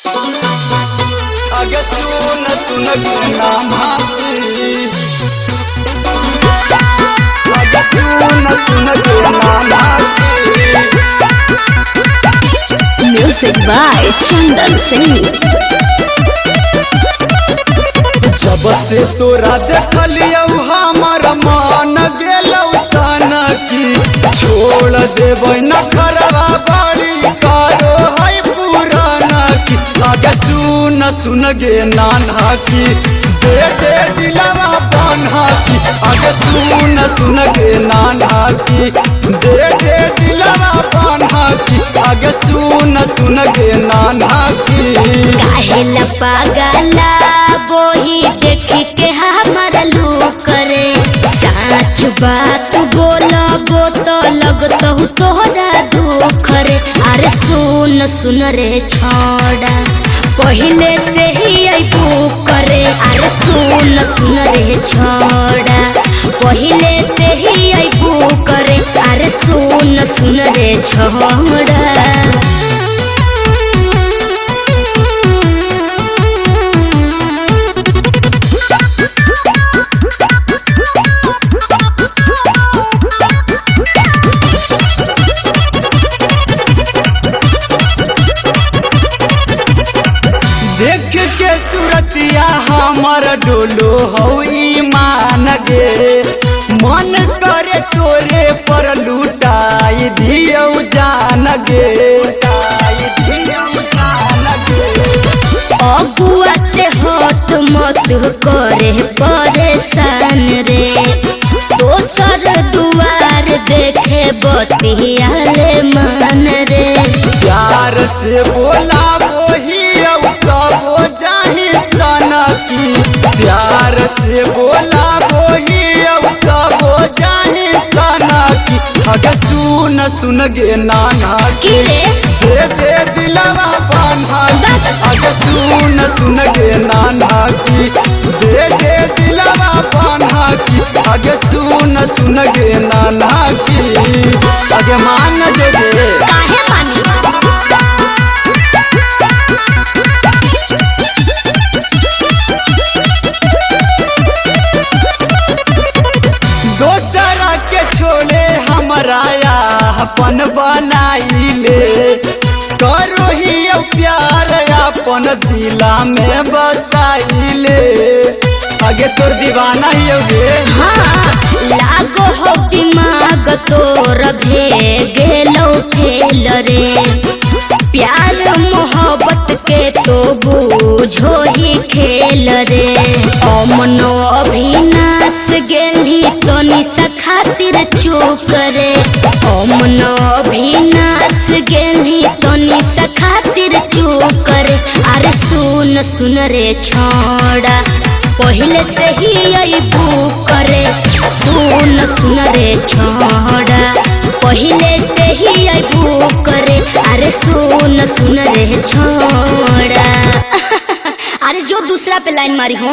आगे सुन सुन के नाम हाथी, आगे सुन सुन के नाम हाथी। Music by Chandan Singh. जब से तोरा देखलियौ हमर मन गेलौ सन की, छोड़ देबै न करवा बड़ी करो है पुराना की। आगे सुन सुन गे नाना की, दे दे दिलवा बान्हा की। आगे सुन सुन गे नाना की, दे दे दिलवा बान्हा की। आगे सुन सुन गे नाना की। काहेला पागला बोही देखी के हमर लू करे, सच बात बोलबो तो लगतहु तोहरा दुख रे। अरे सुन सुन रे छोड़ा, पहले से ही अबू करे। अरे सुन सुन रे छोड़ा, पहले से ही अबू करे। अरे सुन सुन रे छोड़ा। देख के सूरतिया हमर डोलो हो ईमान गे, मन करे तोरे पर लुटाई दियो जान गे, लुटाई दियो जान गे। अगुआ से हट मत करे परेशान रे, दोसर दुआर देखे बतियाले मन रे। प्यार से बोला वही कबो जाही सना की, प्यार से बोला वही कबो जाही सना की। आगे सुन सुन गे नाना की, दे दे दिलवा बान्हा। आगे सुन सुन गे नाना की, दे दे दिलवा बान्हा की। आगे सुन सुन गे नाना की, आगे मान जे गे। काहे मानी? दोसरा के छोड़े हमरा अपन बनाइले, करो ही प्यार अपन दिला में बसाइले। आगे तोर दीवाना ही गे। हाँ लागो हो दिमाग तोर भेगेलो खेल रे, प्यार मोहब्बत के तो बूझो ही खेल रे। अमनो अभिनाश गेली तो निशा खातिर चुप रे, अमनो अभिनाश गेली तो निशा खातिर चुप रे। अरे सुन सुन रे छोड़ा, पहले से ही अबू करे। सुन सुन रे छोड़ा, पहले से ही अबू करे। अरे सुन सुन रे छोड़ा। अरे जो दूसरा पे लाइन मारी हो।